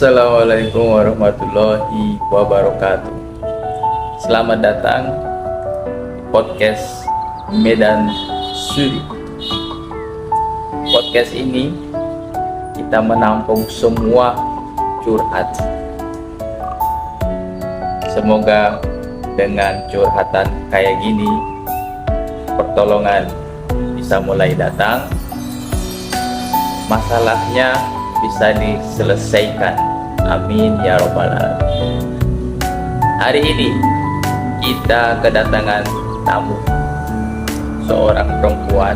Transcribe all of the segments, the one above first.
Assalamualaikum warahmatullahi wabarakatuh. Selamat datang di podcast Medan Suri. Podcast ini kita menampung semua curhat. Semoga dengan curhatan kayak gini pertolongan bisa mulai datang, masalahnya bisa diselesaikan. Amin ya robbal alamin. Hari ini kita kedatangan tamu, seorang perempuan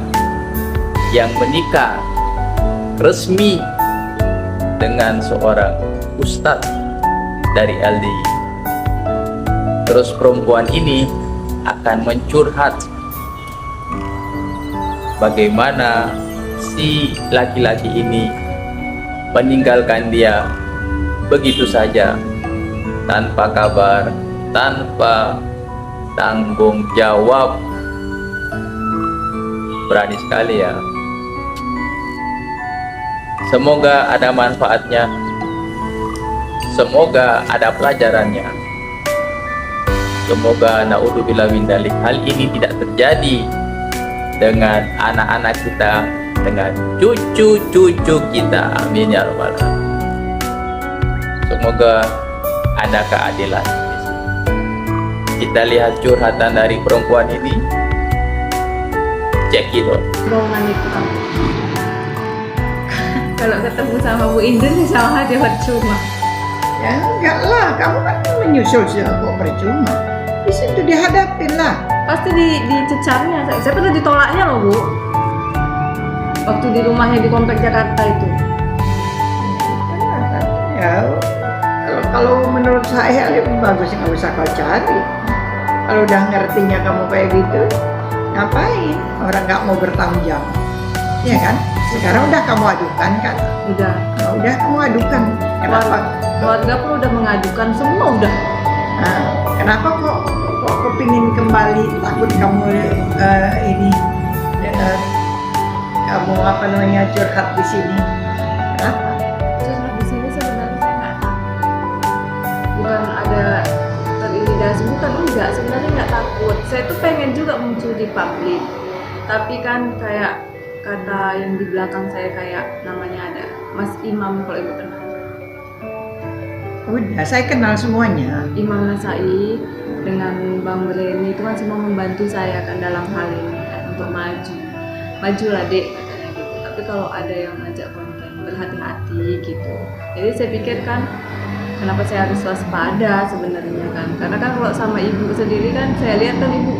yang menikah resmi dengan seorang ustadz dari LDI. Terus perempuan ini akan mencurhat bagaimana si laki-laki ini meninggalkan dia begitu saja, tanpa kabar, tanpa tanggung jawab. Berani sekali ya. Semoga ada manfaatnya, semoga ada pelajarannya, semoga naudzubillah min dzalik hal ini tidak terjadi dengan anak-anak kita, dengan cucu-cucu kita. Amin ya rabbal alamin. Semoga ada keadilan di sini. Kita lihat curhatan dari perempuan ini. Cek itu. Bohongan itu kamu. Kalau ketemu sama Bu Indun sama aja percuma. Ya enggak lah, kamu kan menyusul sih kok percuma. Di situ dihadapin lah. Pasti dicecarnya. Saya pernah ditolaknya loh Bu. Waktu di rumahnya di Komplek Jakarta itu. Ya, kalau menurut saya lebih bagus nggak usah kau cari. Kalau udah ngertinya kamu kayak gitu, ngapain? Orang nggak mau bertanggung jawab, ya kan? Sekarang udah kamu adukan kan? Udah. Nah, udah kamu adukan. Kenapa? Keluarga pun udah mengadukan, semua udah. Nah, kenapa kok kepingin kembali? Takut kamu ini kamu apa namanya curhat di sini? Kenapa? Curhat di sini sebenarnya saya nggak takut. Bukan ada terintimidasi, bukan enggak. Sebenarnya nggak takut. Saya tuh pengen juga muncul di publik. Tapi kan kayak kata yang di belakang saya kayak namanya ada Mas Imam, kalau ibu kenal. Udah, saya kenal semuanya. Imam Nasai dengan Bang Bereni itu kan semua membantu saya kan dalam hal ini kan, untuk majulah dek katanya gitu. Tapi kalau ada yang ngajak konten berhati-hati gitu. Jadi saya pikir kan kenapa saya harus waspada sebenarnya kan, karena kan kalau sama ibu sendiri kan saya lihat kan ibu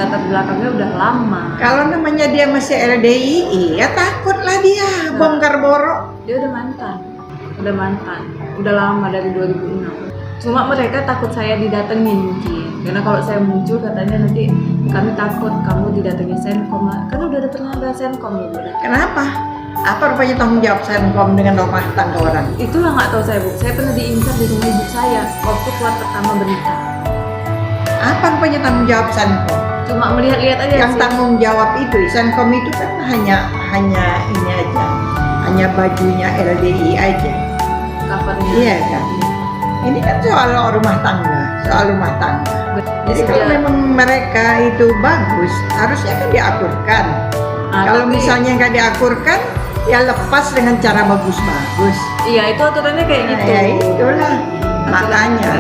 latar belakangnya udah lama. Kalau namanya dia masih LDI, ya takutlah dia bongkar borok. Dia udah mantan, udah lama dari 2006. Cuma mereka takut saya didatengin mungkin, karena kalau saya muncul katanya nanti kami takut kamu didatangi Senkom, kan udah pernah ada Senkom ya Bu. Kenapa? Apa rupanya tanggung jawab Senkom dengan rumah tangga orang? Itulah nggak tahu saya Bu. Saya pernah diincar di rumah ibu saya waktu keluar pertama berita. Apa rupanya tanggung jawab Senkom? Cuma melihat-lihat aja. Yang sih. tanggung jawab itu Senkom itu kan hanya ini aja, hanya bajunya LDI aja. Covernya. Iya kan? Ini kan soal rumah tangga. Jadi kalau memang mereka itu bagus, harusnya kan diaturkan. Kalau misalnya nggak diaturkan, ya lepas dengan cara bagus-bagus. Iya, itu aturannya kayak gitu. Ya itulah. Makanya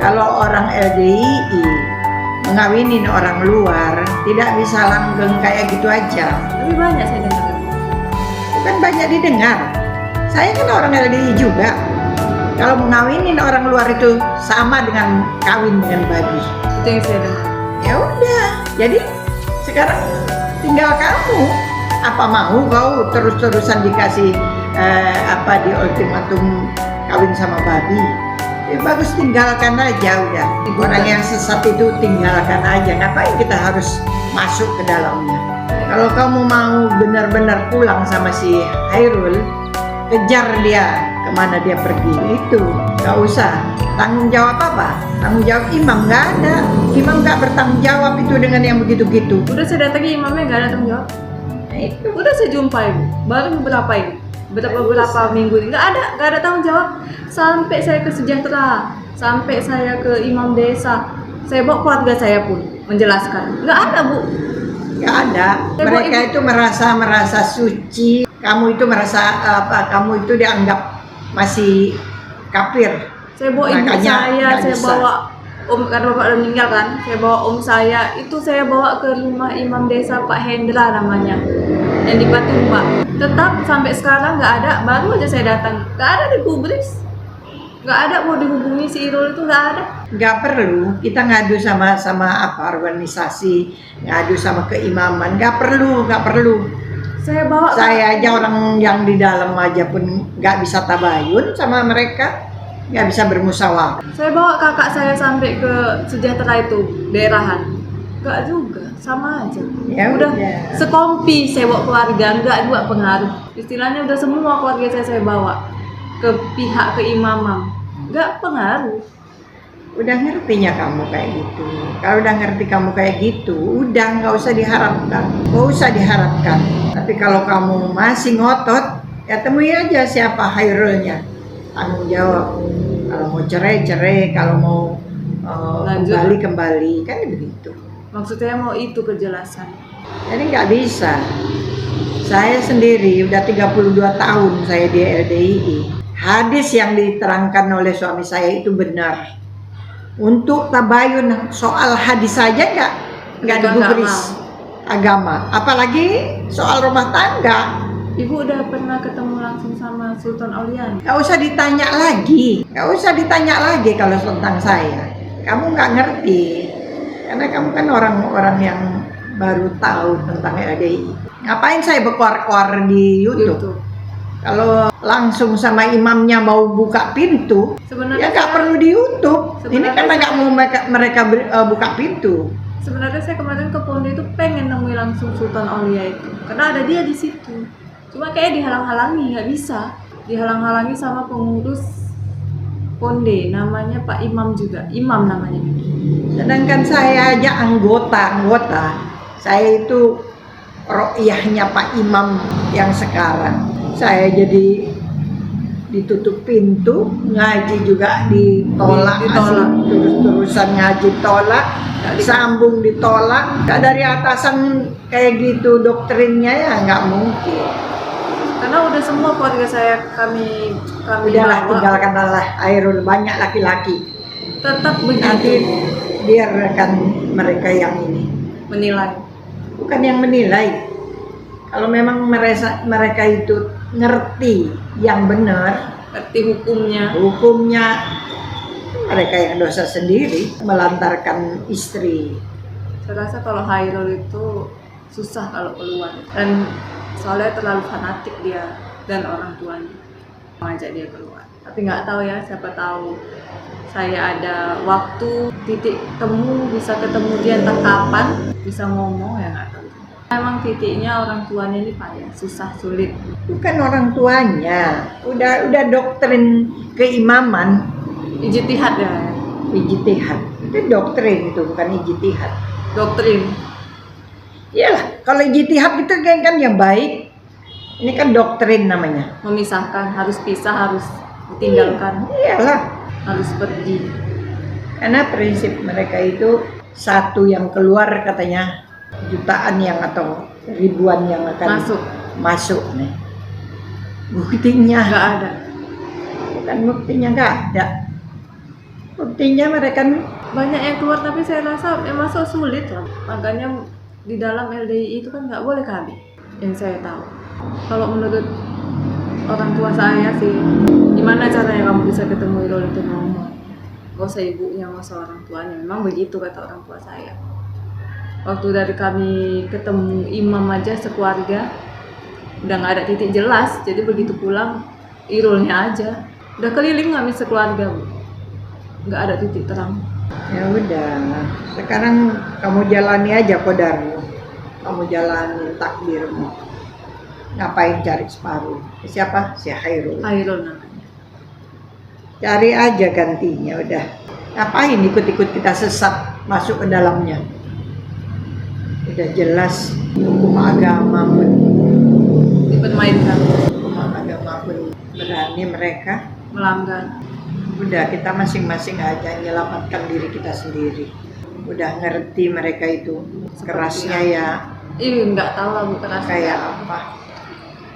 kalau orang LDI mengawinin orang luar, tidak bisa langgeng kayak gitu aja. Tapi banyak saya dengar. Bukan banyak didengar. Saya kan orang LDI juga. Kalau mengawinin orang luar itu sama dengan kawin dengan babi. Itu yang saya dengar. Ya udah. Jadi sekarang tinggal kamu. Apa mau kau terus-terusan dikasih di ultimatum kawin sama babi? Ya bagus, tinggalkan aja udah. Orang yang sesat itu tinggalkan aja. Ngapain kita harus masuk ke dalamnya? Kalau kamu mau benar-benar pulang sama si Hairul, kejar dia kemana dia pergi, itu nggak usah tanggung jawab apa, tanggung jawab imam nggak ada, imam nggak bertanggung jawab itu dengan yang begitu-gitu. Udah saya datangi imamnya nggak ada tanggung jawab. Nah, itu Udah saya jumpai Bu, baru beberapa ini. beberapa minggu ini nggak ada tanggung jawab. Sampai saya ke sejahtera, sampai saya ke imam desa, saya bawa keluarga saya pun menjelaskan, nggak ada Bu. Nggak ada. Mereka itu merasa suci. Kamu itu merasa kamu itu dianggap masih kafir. Saya bawa ibu saya bawa karena bapak udah meninggal kan, saya bawa saya, itu saya bawa ke rumah imam desa Pak Hendra namanya, yang di Patumba. Tetap sampai sekarang nggak ada, baru aja saya datang, nggak ada digubris, nggak ada mau dihubungi si Irul itu nggak ada. Nggak perlu kita ngadu sama organisasi, ngadu sama keimaman, nggak perlu. Saya aja orang yang di dalam aja pun nggak bisa tabayun sama mereka, nggak bisa bermusyawarah. Saya bawa kakak saya sampai ke sejahtera itu daerahan, nggak juga, sama aja. Ya udah sekompi saya bawa keluarga, nggak juga pengaruh. Istilahnya udah semua keluarga saya bawa ke pihak keimaman, nggak pengaruh. Udah ngertinya kamu kayak gitu. Kalau udah ngerti kamu kayak gitu, udah nggak usah diharapkan. Tapi kalau kamu masih ngotot, ya temui aja siapa Hairulnya, tanggung jawab. Kalau mau cerai, kalau mau kembali, kan begitu. Maksud saya mau itu kejelasan. Jadi nggak bisa. Saya sendiri udah 32 tahun saya di LDII. Hadis yang diterangkan oleh suami saya itu benar. Untuk tabayun soal hadis saja nggak digubris agama. Apalagi soal rumah tangga. Ibu udah pernah ketemu langsung sama Sultan Aulia? Nggak usah ditanya lagi kalau tentang saya. Kamu nggak ngerti, karena kamu kan orang-orang yang baru tahu tentang LDI. Ngapain saya berkuar-kuar di YouTube? Kalau langsung sama imamnya mau buka pintu, ya nggak perlu di YouTube. Ini karena nggak mau mereka buka pintu. Sebenarnya saya kemarin ke Ponde itu pengen nemui langsung Sultan Aulia itu, karena ada dia di situ. Cuma kayak dihalang-halangi, nggak bisa. Dihalang-halangi sama pengurus Ponde, namanya Pak Imam juga, Imam namanya. Sedangkan saya aja anggota. Saya itu ro'iyahnya Pak Imam yang sekarang. Saya jadi ditutup pintu, ngaji juga ditolak. Terus-terusan ngaji tolak, sambung ditolak. Dari atasan kayak gitu doktrinnya ya nggak mungkin. Karena udah semua keluarga saya kami udahlah, tinggalkanlah Hairul, banyak laki-laki. Tetap begitu. Nanti biarkan mereka yang ini menilai. Bukan yang menilai. Kalau memang mereka itu ngerti yang benar, ngerti hukumnya, mereka yang dosa sendiri melantarkan istri. Saya rasa kalau Hairul itu susah kalau keluar, dan soalnya terlalu fanatik dia dan orang tuanya mengajak dia keluar. Tapi nggak tahu ya, siapa tahu saya ada waktu titik temu, bisa ketemu dia entah kapan, bisa ngomong, ya nggak tahu. Memang titiknya orang tuanya ini payah, susah, sulit. Bukan orang tuanya, udah doktrin keimaman. Ijtihad ya. Ijtihad itu doktrin, itu bukan ijtihad. Doktrin. Iyalah, kalau ijtihad itu kan yang baik. Ini kan doktrin namanya. Memisahkan, harus pisah, harus ditinggalkan. Iyalah, harus pergi. Karena prinsip mereka itu satu yang keluar katanya jutaan yang atau ribuan yang akan masuk nih. Buktinya nggak ada. Bukan buktinya nggak ada. Buktinya mereka banyak yang keluar, tapi saya rasa yang masuk sulit lah. Makanya di dalam LDI itu kan nggak boleh KB, yang saya tahu. Kalau menurut orang tua saya sih, gimana caranya kamu bisa ketemu Irul itu ngomong? Gak usah ibunya, gak usah orang tuanya. Memang begitu kata orang tua saya. Waktu dari kami ketemu imam aja sekeluarga, udah nggak ada titik jelas. Jadi begitu pulang, Irulnya aja. Udah keliling kami sekeluarga, Bu. Nggak ada titik terang. Ya udah, sekarang kamu jalani aja kodarmu. Kamu jalani takdirmu. Ngapain cari separuh? Siapa? Si Hairul. Hairul namanya. Cari aja gantinya udah. Ngapain ikut-ikut kita sesat masuk ke dalamnya? Udah jelas hukum agama pun dipermainkan. Hukum agama agama pun berani mereka. melanggar. Udah kita masing-masing aja menyelamatkan diri kita sendiri. Udah ngerti mereka itu kerasnya ya Nggak tahu lah Bu keras kayak apa.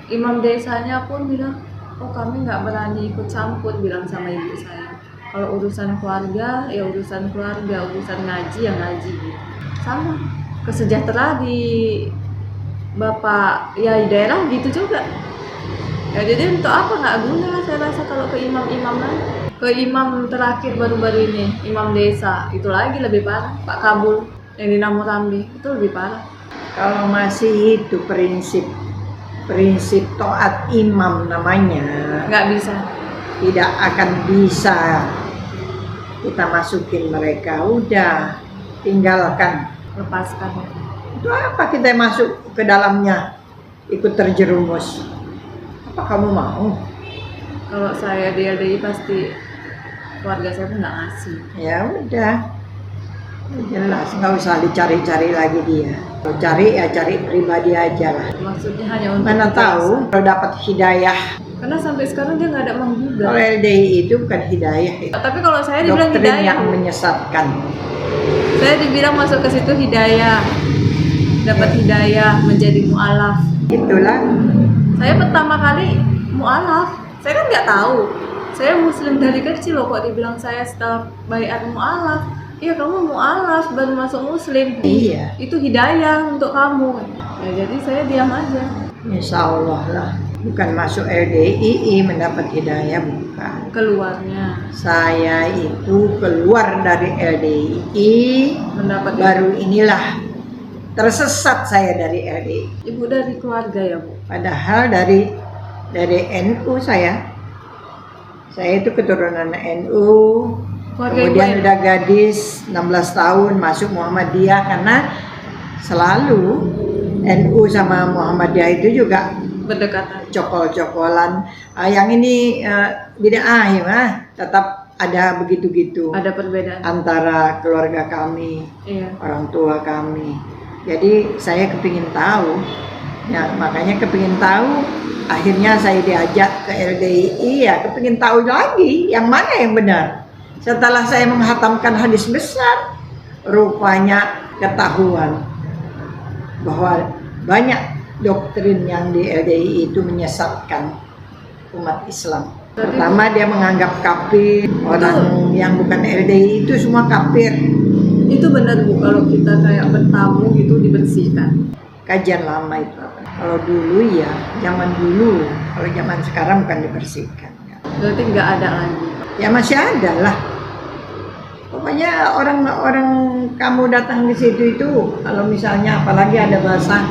Imam desanya pun bilang, oh kami nggak berani ikut campur, bilang sama ibu saya. Kalau urusan keluarga ya urusan keluarga, urusan ngaji ya ngaji gitu. Sama kesejahteraan di bapak ya di daerah gitu juga. Ya jadi untuk apa, nggak guna saya rasa kalau ke imam-imam lagi. Ke imam terakhir baru-baru ini, imam desa, itu lagi lebih parah. Pak Kabul yang di Namurambi, itu lebih parah. Kalau masih itu prinsip taat imam namanya, Nggak bisa. tidak akan bisa kita masukin mereka. Udah tinggalkan. Lepaskan. Itu apa kita masuk ke dalamnya ikut terjerumus? Apa kamu mau? Kalau saya di LDI pasti keluarga saya pun nggak ngasih. Ya udah, jelas nggak usah dicari-cari lagi dia. Kalau cari ya cari pribadi aja lah. Maksudnya hanya untuk Mana kita tahu bisa. kalau dapat hidayah. Karena sampai sekarang dia nggak ada menggugat. Kalau LDI itu bukan hidayah, itu Tapi kalau saya dibilang doktrin hidayah, yang menyesatkan. saya dibilang masuk ke situ hidayah, dapat hidayah menjadi mu'alaf. Itulah Saya pertama kali mu'alaf, saya kan nggak tahu. Saya muslim dari kecil loh, kok dibilang saya setelah baiat mu'alaf. Iya kamu mu'alaf baru masuk muslim. Iya. Itu hidayah untuk kamu. Ya jadi saya diam aja. insya Allah lah. Bukan masuk LDII mendapat hidayah, bukan. Keluarnya Saya itu keluar dari LDII mendapat baru inilah tersesat saya dari LDII. ibu dari keluarga ya Bu. Padahal dari NU saya itu keturunan NU. Keluarga Kemudian ibu udah gadis 16 tahun masuk Muhammadiyah karena selalu NU sama Muhammadiyah itu juga berdekatan. cokol-cokolan. Yang ini bid'ah ya mah, tetap ada begitu-gitu Ada perbedaan. antara keluarga kami, Iya. orang tua kami. Jadi saya kepingin tahu, ya makanya kepingin tahu. Akhirnya saya diajak ke LDII, ya kepingin tahu lagi yang mana yang benar. Setelah saya menghatamkan hadis besar, rupanya ketahuan bahwa banyak doktrin yang di LDII itu menyesatkan umat Islam. Pertama dia menganggap kafir, orang yang bukan LDII itu semua kafir. Itu benar Bu, kalau kita kayak bertamu gitu dibersihkan. Kajian lama itu. Kalau dulu ya, zaman dulu. Kalau zaman sekarang bukan dibersihkan. Berarti nggak ada lagi. Ya masih ada lah. Pokoknya orang kamu datang ke situ itu, kalau misalnya apalagi ada basah,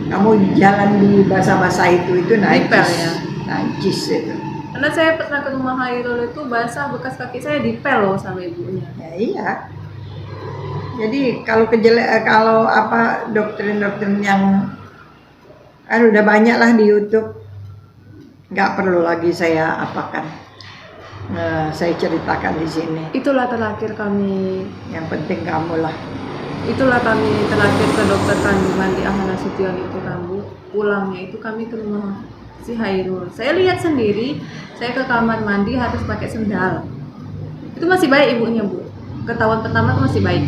kamu jalan di basah-basah itu Dipel najis, ya? najis itu. Karena saya pernah ke rumah Hairul itu basah, bekas kaki saya dipel loh sama ibunya. Ya iya. Jadi kalau doktrin-doktrin yang udah banyak lah di YouTube, nggak perlu lagi saya apakan. Saya ceritakan di sini. Itulah terakhir kami, Yang penting kamu lah. itulah kami terakhir ke dokter kandungan di Ahmad Nasution itu Rambu. Pulangnya itu kami ke rumah si Hairul. Saya lihat sendiri, saya ke kamar mandi harus pakai sendal. Itu masih baik ibunya Bu. Ketahuan pertama itu masih baik.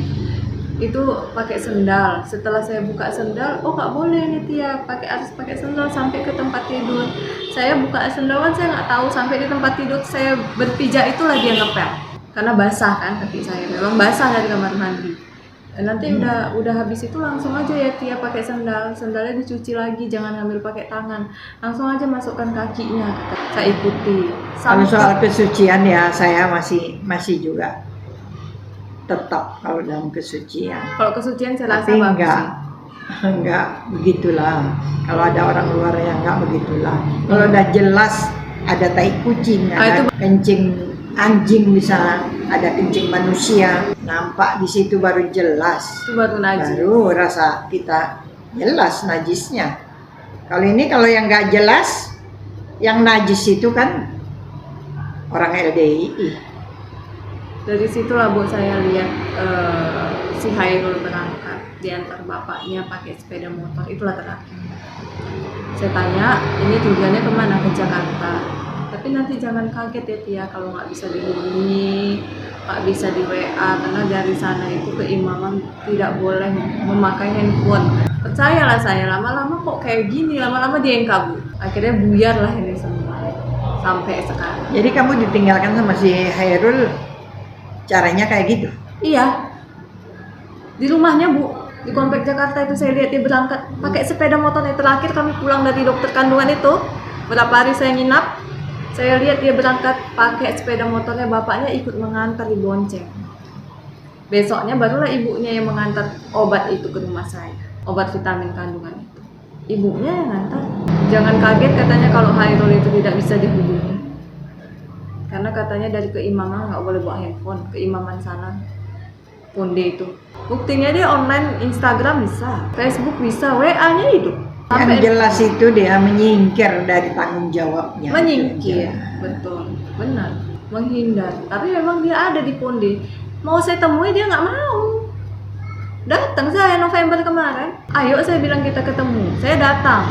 Itu pakai sendal. Setelah saya buka sendal, oh nggak boleh nih Tia, harus pakai sendal sampai ke tempat tidur. Saya buka sendal kan saya nggak tahu, sampai di tempat tidur saya berpijak itulah dia ngepel. Karena basah kan kaki saya, memang basah dari kamar mandi. Dan nanti udah habis itu langsung aja ya Tia pakai sendal, sendalnya dicuci lagi, jangan ngambil pakai tangan, langsung aja masukkan kakinya. Saya ikuti. Kalau soal kesucian ya saya masih juga tetap kalau dalam kesucian. Kalau kesucian saya rasa Tapi bagus sih. enggak begitulah. Kalau ada orang luar yang enggak begitulah. Kalau udah jelas ada tai kucing, ada kencing anjing, bisa ada kencing manusia, nampak di situ baru jelas. Itu baru najis. Baru rasa kita jelas najisnya. Kalau yang nggak jelas, yang najis itu kan orang LDII. Dari situlah Bu saya lihat si Hairul berangkat diantar bapaknya pakai sepeda motor, itulah terakhir. Saya tanya, ini tujuannya kemana? Ke Jakarta. Tapi nanti jangan kaget ya Tia kalau nggak bisa dihubungi, nggak bisa di WA, karena dari sana itu keimaman tidak boleh memakai handphone. Percayalah saya, lama-lama kok kayak gini, lama-lama dia yang kabur. Akhirnya buyar lah ini semua sampai sekarang. Jadi kamu ditinggalkan sama si Hairul, caranya kayak gitu? Iya, di rumahnya Bu, di Komplek Jakarta itu saya lihat dia berangkat pakai sepeda motornya. Terakhir kami pulang dari dokter kandungan itu, berapa hari saya nginap, saya lihat dia berangkat pakai sepeda motornya, bapaknya ikut mengantar di bonceng. Besoknya barulah ibunya yang mengantar obat itu ke rumah saya, obat vitamin kandungan itu. Ibunya yang ngantar. Jangan kaget katanya kalau Hairul itu tidak bisa dihubungi. Karena katanya dari keimaman nggak boleh bawa handphone, keimaman sana, Ponde itu. Buktinya dia online Instagram bisa, Facebook bisa, WA-nya hidup. Yang jelas itu dia menyingkir dari tanggung jawabnya. Menyingkir, betul, benar, menghindar. Tapi memang dia ada di Ponde. Mau saya temui dia nggak mau. Datang saya November kemarin. Ayo saya bilang kita ketemu. Saya datang.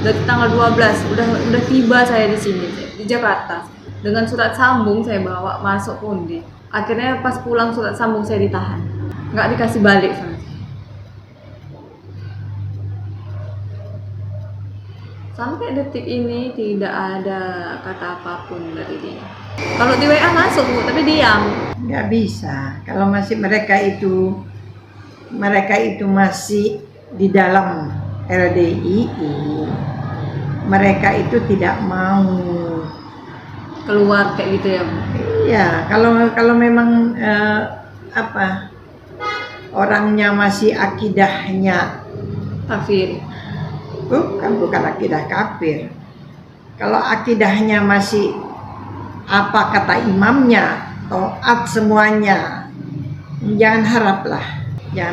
Dari tanggal 12 udah tiba saya di sini di Jakarta. Dengan surat sambung saya bawa masuk Ponde. Akhirnya pas pulang surat sambung saya ditahan. Nggak dikasih balik sama saya. Sampai detik ini tidak ada kata apapun dari dia. Kalau di WA masuk Bu, tapi diam. Nggak bisa. Kalau masih mereka itu masih di dalam LDII, mereka itu tidak mau Keluar kayak gitu ya Bu. ya. Kalau memang orangnya masih akidahnya Kafir. bukan akidah kafir. Kalau akidahnya masih apa kata imamnya, taat semuanya, jangan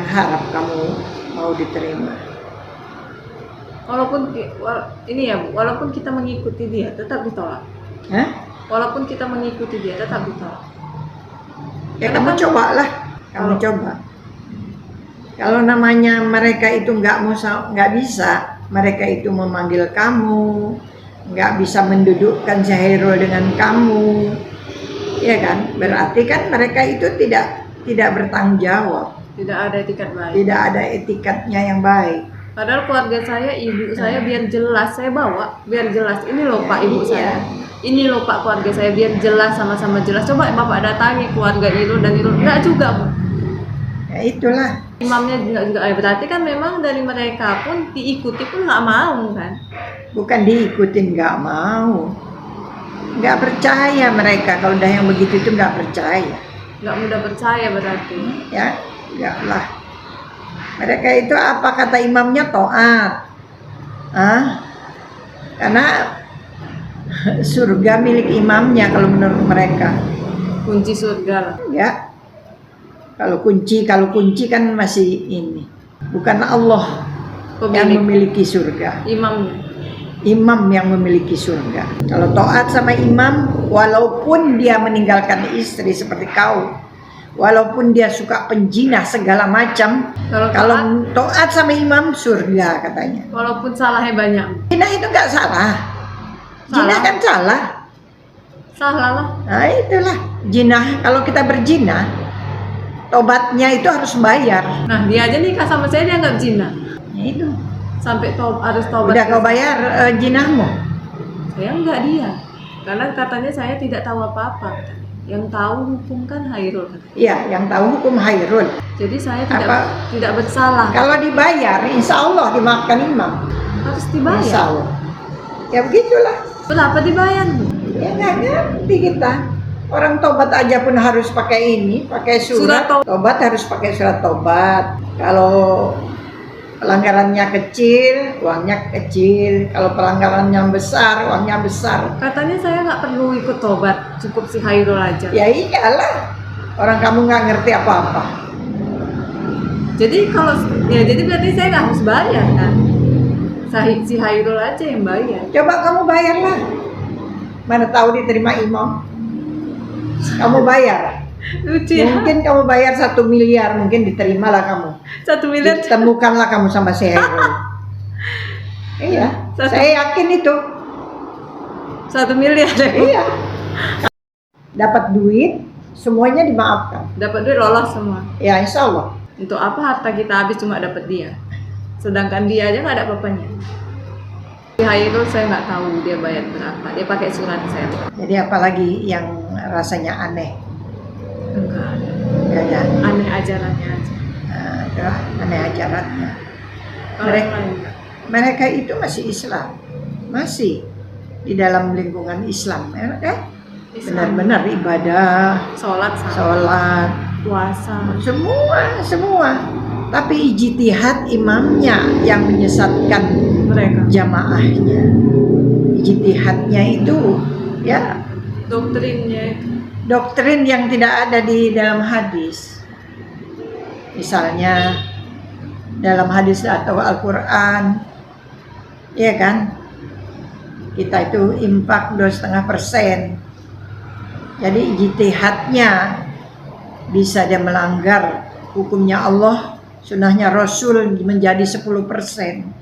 harap kamu mau diterima. Walaupun ini ya Bu, walaupun kita mengikuti dia tetap ditolak. Hah? Walaupun kita mengikuti dia tetap ditolak. Ya Karena kamu kan- cobalah, coba. Kalau namanya mereka itu nggak bisa, mereka itu memanggil kamu, nggak bisa mendudukkan Hairul dengan kamu, ya kan? Berarti kan mereka itu tidak bertanggung jawab, Tidak ada etikat baik. tidak ada etikatnya yang baik. Padahal keluarga saya, ibu saya biar jelas saya bawa, biar jelas. Ini loh Pak ibu Iya. saya. Ini loh Pak keluarga saya, biar jelas, sama-sama jelas. Coba Bapak datangi keluarga Irul dan Irul. Enggak juga Bu. Ya itulah. Imamnya juga. Berarti kan memang dari mereka pun diikuti pun nggak mau kan. Bukan diikutin, nggak mau, nggak percaya mereka. Kalau udah yang begitu itu nggak percaya, Nggak mudah percaya berarti. ya nggak lah. Mereka itu apa kata imamnya taat, karena surga milik imamnya kalau menurut mereka. Kunci surga lah. Ya, kalau kunci kan masih ini, bukan Allah yang Pemilik memiliki surga. imamnya. Imam yang memiliki surga. Kalau taat sama imam, walaupun dia meninggalkan istri seperti kau, walaupun dia suka penjinah segala macam, kalau taat sama imam surga katanya. Walaupun salahnya banyak. Jinah itu nggak salah. Jinah kan salah. Salah lah. Nah itulah jinah. Kalau kita berjinah, tobatnya itu harus bayar. Nah dia aja nikah sama saya dia nggak zina. Nah, itu. Sampai harus tobat. Udah kau bayar jinahmu? Saya enggak dia. Karena katanya saya tidak tahu apa-apa katanya. Yang tahu hukum kan Hairul katanya. Iya, yang tahu hukum Hairul. Jadi saya Apa? tidak bersalah. Kalau dibayar, insya Allah dimaafkan imam. Harus Insya dibayar. Allah. Ya begitulah. Berapa dibayar Bu? Ya nggak ngerti kita. Orang tobat aja pun harus pakai ini, pakai surat. Tobat harus pakai surat tobat. Kalau pelanggarannya kecil, uangnya kecil. Kalau pelanggarannya besar, uangnya besar. Katanya saya nggak perlu ikut tobat, cukup si Hairul aja. Ya iyalah. Orang kamu nggak ngerti apa-apa. Jadi jadi berarti saya nggak harus bayar kan? Si Hairul aja yang bayar. Coba kamu bayarlah. Mana tahu diterima imam. Kamu bayar. Lucu ya. Mungkin kamu bayar 1 miliar, mungkin diterimalah kamu. 1 miliar. Ditemukanlah kamu sama si Hairul. Iya. Saya yakin itu. 1 miliar deh. Iya. Dapat duit, semuanya dimaafkan. Dapat duit lolos semua. Ya insya Allah. Untuk apa harta kita habis cuma dapat dia? Sedangkan dia aja nggak ada apa-apanya. Di Hairul saya nggak tahu dia bayar berapa. Dia pakai surat saya. Jadi apalagi yang rasanya aneh? Enggak ada. Enggak ada. Aneh ajarannya aja. Aneh ajarannya. Kalau yang lain enggak. Mereka itu masih Islam, masih di dalam lingkungan Islam, ya? Islam. Benar-benar ibadah, Sholat sama. sholat, Puasa. semua. Tapi ijtihad imamnya yang menyesatkan Mereka. jamaahnya. Ijtihadnya itu ya Doktrinnya itu. doktrin yang tidak ada di dalam hadis. Misalnya dalam hadis atau Al-Quran, ya kan? Kita itu infak 2,5%. Jadi ijtihadnya bisa dia melanggar hukumnya Allah, sunnahnya Rasul menjadi 10%.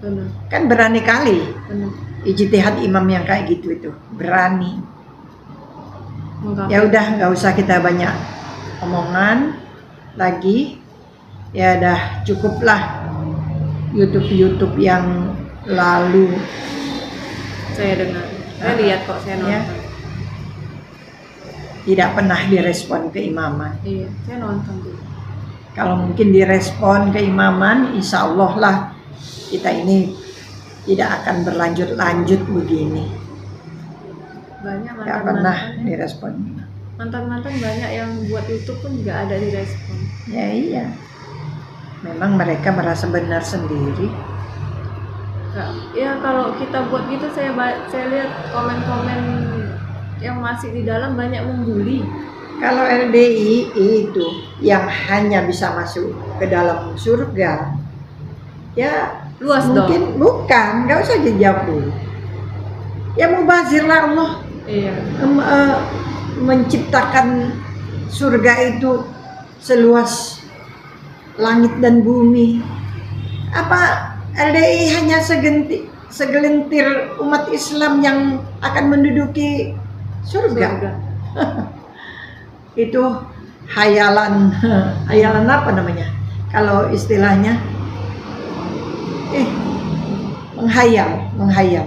Benar. Kan berani kali Benar. ijtihad imam yang kayak gitu itu, berani. Enggak. Ya udah, nggak usah kita banyak omongan lagi. Ya udah, cukuplah YouTube yang lalu. Saya dengar. Saya lihat kok, saya nonton. Ya. Tidak pernah direspon keimaman. Iya, saya nonton tuh. Kalau mungkin direspon keimaman, insya Allah lah kita ini tidak akan berlanjut-lanjut begini. Banyak Nggak pernah mantan-mantan. direspon. Mantan-mantan banyak yang buat YouTube pun nggak ada di respon. Ya iya. Memang mereka merasa benar sendiri. Ya kalau kita buat gitu, saya lihat komen-komen yang masih di dalam banyak membuli. Kalau LDI itu yang hanya bisa masuk ke dalam surga, ya Luas mungkin dong. bukan, nggak usah dijawab dulu. Ya mubazirlah Allah Iya. menciptakan surga itu seluas langit dan bumi. Apa LDI hanya segelintir umat Islam yang akan menduduki surga? Itu hayalan apa namanya? Kalau istilahnya menghayal.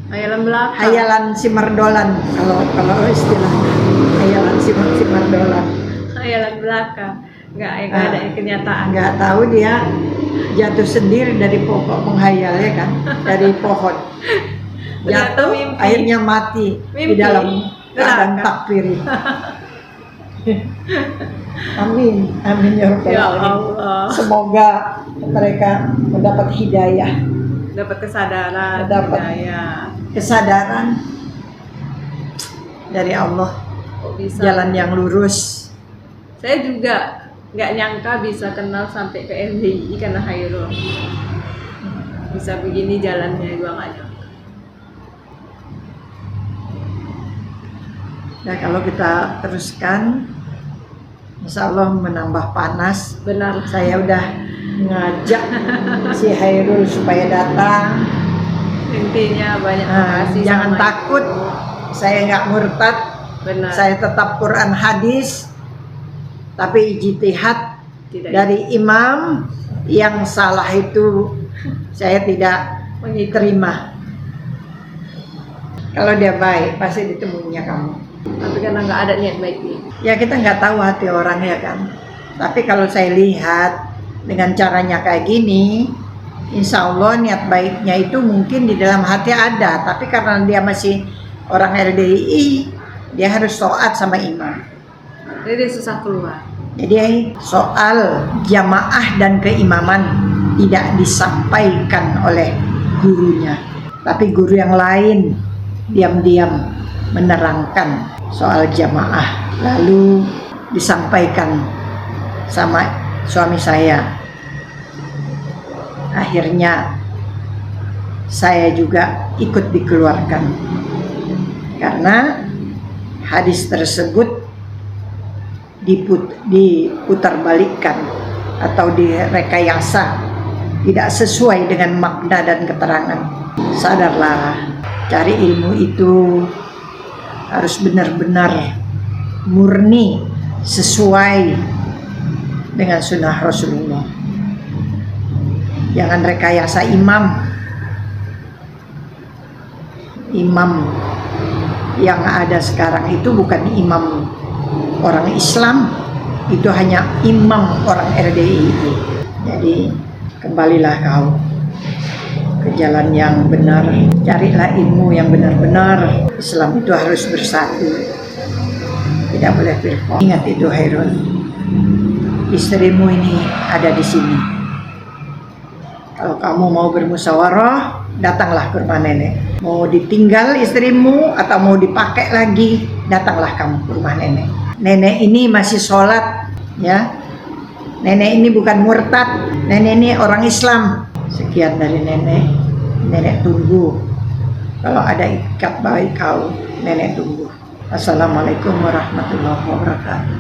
Hayalan belaka. Hayalan simardolan kalau istilahnya. Hayalan simardolan. Hayalan belaka. Nggak ada kenyataan. Nggak tahu dia jatuh sendiri dari pokok menghayal, ya kan? Dari pohon. Ternyata Jatuh, mimpi. akhirnya mati di Mimpi. dalam keadaan Neraka. takfir. Amin ya rabbal Ya alamin. Allah. Semoga mereka mendapat hidayah, Dapat kesadaran. Dapat. Hidayah. kesadaran dari Allah, Kok bisa? jalan yang lurus. Saya juga nggak nyangka bisa kenal sampai ke LDI karena Hairul. Bisa begini jalannya juga nggak nyangka. Nah kalau kita teruskan, insya Allah menambah panas. Benar. Saya udah ngajak si Hairul supaya datang. Intinya banyak Nah, makasih. jangan sama takut, Ibu. saya nggak murtad. Benar. Saya tetap Quran hadis, tapi ijtihad Tidak dari imam yang salah itu saya tidak terima. Kalau dia baik pasti ditemuinya kamu. Tapi karena nggak ada niat baiknya. Ya kita nggak tahu hati orang, ya kan. Tapi kalau saya lihat dengan caranya kayak gini, insya Allah niat baiknya itu mungkin di dalam hati ada. Tapi karena dia masih orang LDI, dia harus taat sama imam. Jadi dia susah keluar. Jadi soal jamaah dan keimaman tidak disampaikan oleh gurunya, tapi guru yang lain diam-diam menerangkan soal jamaah, lalu disampaikan sama suami saya. Akhirnya saya juga ikut dikeluarkan karena hadis tersebut diputarbalikkan atau direkayasa tidak sesuai dengan makna dan keterangan. Sadarlah, cari ilmu itu harus benar-benar murni sesuai dengan sunnah Rasulullah. Jangan rekayasa imam yang ada sekarang itu bukan imam orang Islam, itu hanya imam orang RDI. Jadi kembalilah kau ke jalan yang benar, carilah ilmu yang benar-benar. Islam itu harus bersatu, tidak boleh firqah. Ingat itu Hairul, istrimu ini ada di sini. Kalau kamu mau bermusyawarah, datanglah ke rumah nenek. Mau ditinggal istrimu atau mau dipakai lagi, datanglah kamu ke rumah nenek. Nenek ini masih sholat, ya. Nenek ini bukan murtad, nenek ini orang Islam. Sekian dari nenek. Nenek tunggu. Kalau ada ikat baik kau, nenek tunggu. Assalamualaikum warahmatullahi wabarakatuh.